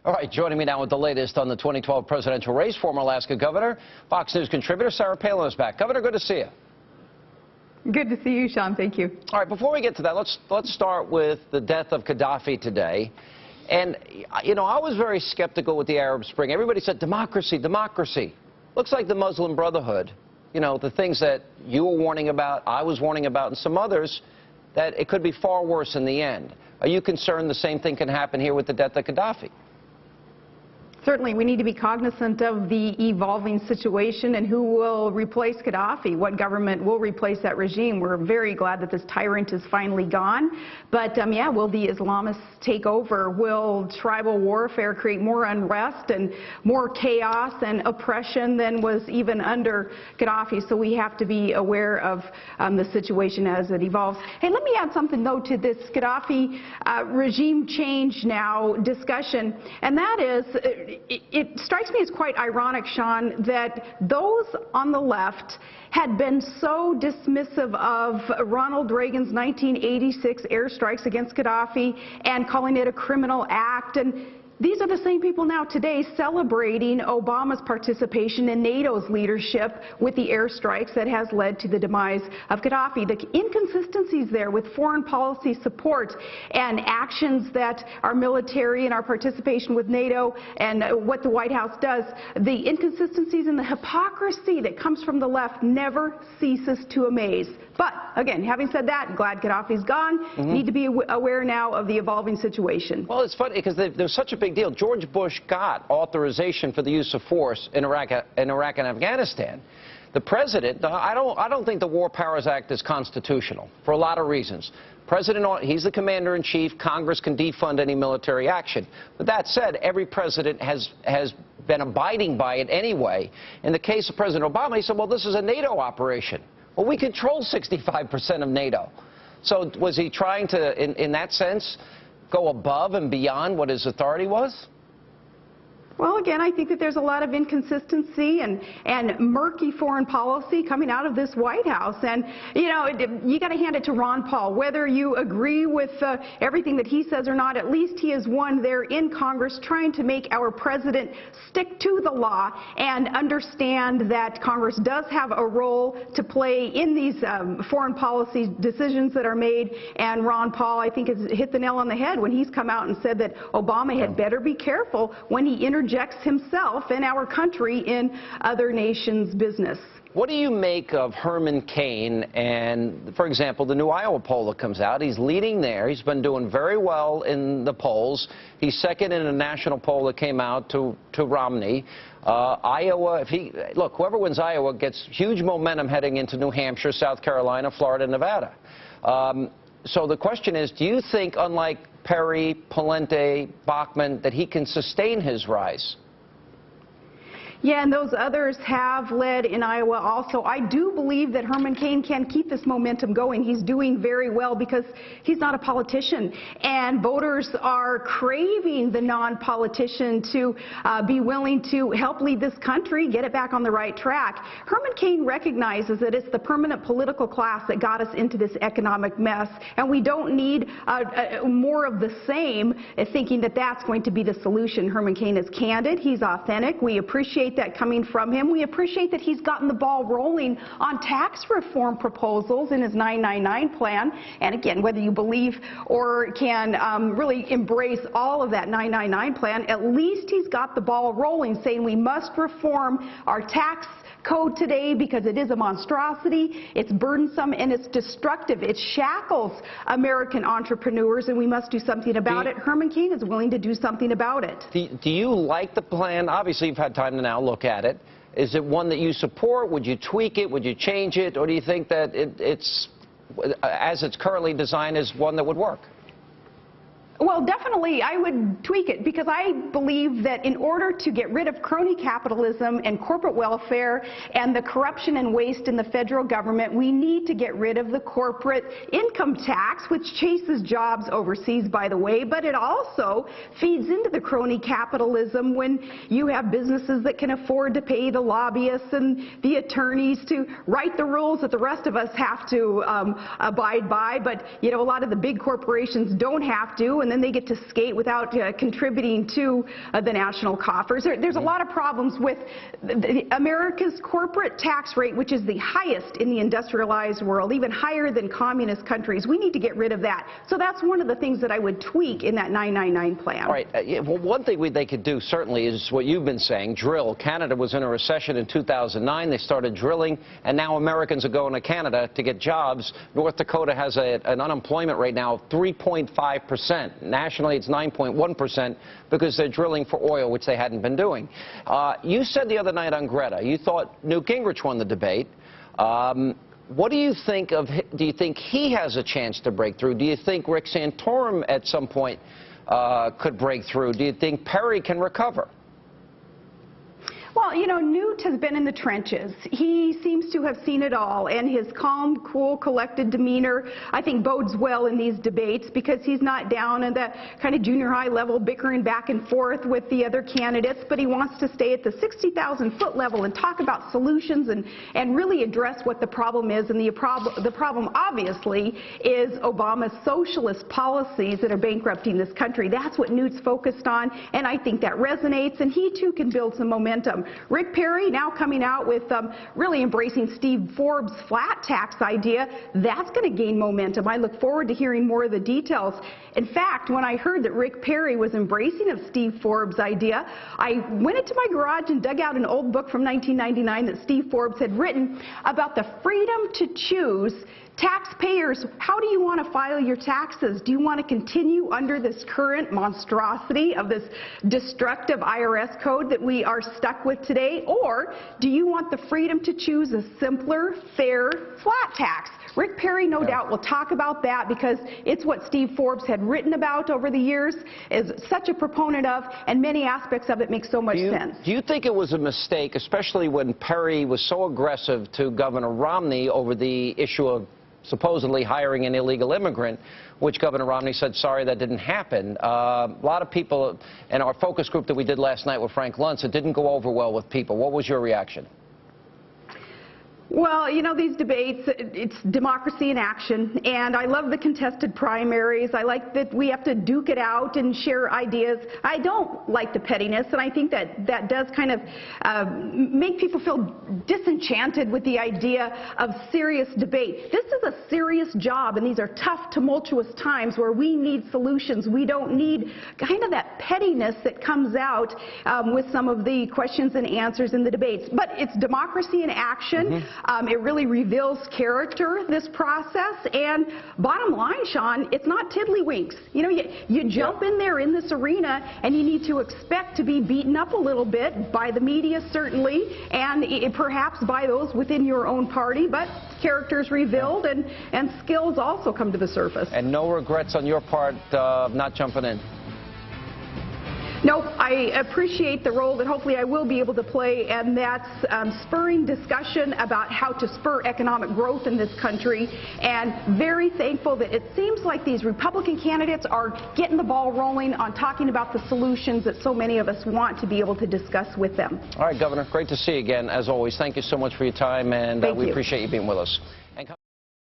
All right, joining me now with the latest on the 2012 presidential race, former Alaska Governor, Fox News contributor Sarah Palin is back. Governor, good to see you. Good to see you, Sean. Thank you. All right, before we get to that, let's start with the death of Gaddafi today. And, you know, I was very skeptical with the Arab Spring. Everybody said democracy, democracy. Looks like the Muslim Brotherhood, you know, the things that you were warning about, I was warning about, and some others, that it could be far worse in the end. Are you concerned the same thing can happen here with the death of Gaddafi? Certainly, we need to be cognizant of the evolving situation and who will replace Gaddafi, what government will replace that regime. We're very glad that this tyrant is finally gone. But, yeah, will the Islamists take over? Will tribal warfare create more unrest and more chaos and oppression than was even under Gaddafi? So we have to be aware of the situation as it evolves. Hey, let me add something, though, to this Gaddafi regime change now discussion, and that is it strikes me as quite ironic, Sean, that those on the left had been so dismissive of Ronald Reagan's 1986 airstrikes against Gaddafi and calling it a criminal act. And these are the same people now today celebrating Obama's participation in NATO's leadership with the airstrikes that has led to the demise of Gaddafi. The inconsistencies there with foreign policy support and actions that our military and our participation with NATO and what the White House does, the inconsistencies and the hypocrisy that comes from the left never ceases to amaze. But, again, having said that, glad Gaddafi's gone. Need to be aware now of the evolving situation. Well, it's funny because there's such a big deal. George Bush got authorization for the use of force in Iraq and Afghanistan. The president, I don't think the War Powers Act is constitutional for a lot of reasons. President, he's the commander-in-chief. Congress can defund any military action. But that said, every president has been abiding by it anyway. In the case of President Obama, he said, well, this is a NATO operation. Well, we control 65% of NATO. So was he trying to, in that sense, go above and beyond what his authority was? Well, again, I think that there's a lot of inconsistency and murky foreign policy coming out of this White House. And, you know, you got to hand it to Ron Paul. Whether you agree with everything that he says or not, at least he is one there in Congress trying to make our president stick to the law and understand that Congress does have a role to play in these foreign policy decisions that are made. And Ron Paul, I think, has hit the nail on the head when he's come out and said that Obama had better be careful when he interjects himself and our country in other nations' business. What do you make of Herman Cain and, for example, the new Iowa poll that comes out? He's leading there. He's been doing very well in the polls. He's second in a national poll that came out to Romney. Iowa, look, whoever wins Iowa gets huge momentum heading into New Hampshire, South Carolina, Florida, and Nevada. So the question is, do you think, unlike Perry, Palin, Bachmann, that he can sustain his rise? Yeah, and those others have led in Iowa also. I do believe that Herman Cain can keep this momentum going. He's doing very well because he's not a politician. And voters are craving the non-politician to be willing to help lead this country, get it back on the right track. Herman Cain recognizes that it's the permanent political class that got us into this economic mess. And we don't need more of the same, thinking that that's going to be the solution. Herman Cain is candid. He's authentic. We appreciate that coming from him. We appreciate that he's gotten the ball rolling on tax reform proposals in his 999 plan. And again, whether you believe or can really embrace all of that 999 plan, at least he's got the ball rolling, saying we must reform our tax code today because it is a monstrosity, it's burdensome, and it's destructive. It shackles American entrepreneurs, and we must do something about it. Herman Cain is willing to do something about it. Do you like the plan? Obviously, you've had time to now look at it. Is it one that you support? Would you tweak it? Would you change it? Or do you think that it's, as it's currently designed, is one that would work? Well, definitely, I would tweak it because I believe that in order to get rid of crony capitalism and corporate welfare and the corruption and waste in the federal government, we need to get rid of the corporate income tax, which chases jobs overseas, by the way, but it also feeds into the crony capitalism when you have businesses that can afford to pay the lobbyists and the attorneys to write the rules that the rest of us have to abide by, but, you know, a lot of the big corporations don't have to, and and then they get to skate without contributing to the national coffers. There's a lot of problems with America's corporate tax rate, which is the highest in the industrialized world, even higher than communist countries. We need to get rid of that. So that's one of the things that I would tweak in that 999 plan. All right. Well, one thing they could do certainly is what you've been saying, drill. Canada was in a recession in 2009. They started drilling, and now Americans are going to Canada to get jobs. North Dakota has an unemployment rate now of 3.5%. Nationally, it's 9.1% because they're drilling for oil, which they hadn't been doing. You said the other night on Greta, you thought Newt Gingrich won the debate. What do you think of? Do you think he has a chance to break through? Do you think Rick Santorum at some point could break through? Do you think Perry can recover? Well, you know, Newt has been in the trenches. He seems to have seen it all, and his calm, cool, collected demeanor, I think, bodes well in these debates because he's not down at that kind of junior high level bickering back and forth with the other candidates, but he wants to stay at the 60,000-foot level and talk about solutions and really address what the problem is. And the problem, obviously, is Obama's socialist policies that are bankrupting this country. That's what Newt's focused on, and I think that resonates, and he, too, can build some momentum. Rick Perry now coming out with really embracing Steve Forbes' flat tax idea. That's going to gain momentum. I look forward to hearing more of the details. In fact, when I heard that Rick Perry was embracing of Steve Forbes' idea, I went into my garage and dug out an old book from 1999 that Steve Forbes had written about the freedom to choose. Taxpayers, how do you want to file your taxes? Do you want to continue under this current monstrosity of this destructive IRS code that we are stuck with today? Or do you want the freedom to choose a simpler, fair, flat tax? Rick Perry, no doubt, will talk about that because it's what Steve Forbes had written about over the years, is such a proponent of, and many aspects of it make so much sense. Do you think it was a mistake, especially when Perry was so aggressive to Governor Romney over the issue of supposedly hiring an illegal immigrant, which Governor Romney said, sorry, that didn't happen. A lot of people in our focus group that we did last night with Frank Luntz, it didn't go over well with people. What was your reaction? Well, you know, these debates, it's democracy in action, and I love the contested primaries. I like that we have to duke it out and share ideas. I don't like the pettiness, and I think that does kind of make people feel disenchanted with the idea of serious debate. This is a serious job, and these are tough, tumultuous times where we need solutions. We don't need kind of that pettiness that comes out with some of the questions and answers in the debates. But it's democracy in action. It really reveals character, this process, and bottom line, Sean, it's not tiddlywinks. You know, you jump in there in this arena, and you need to expect to be beaten up a little bit by the media, certainly, and perhaps by those within your own party, but character's revealed, and skills also come to the surface. And no regrets on your part of not jumping in? Nope, I appreciate the role that hopefully I will be able to play, and that's spurring discussion about how to spur economic growth in this country, and very thankful that it seems like these Republican candidates are getting the ball rolling on talking about the solutions that so many of us want to be able to discuss with them. All right, Governor, great to see you again, as always. Thank you so much for your time, and we appreciate you being with us.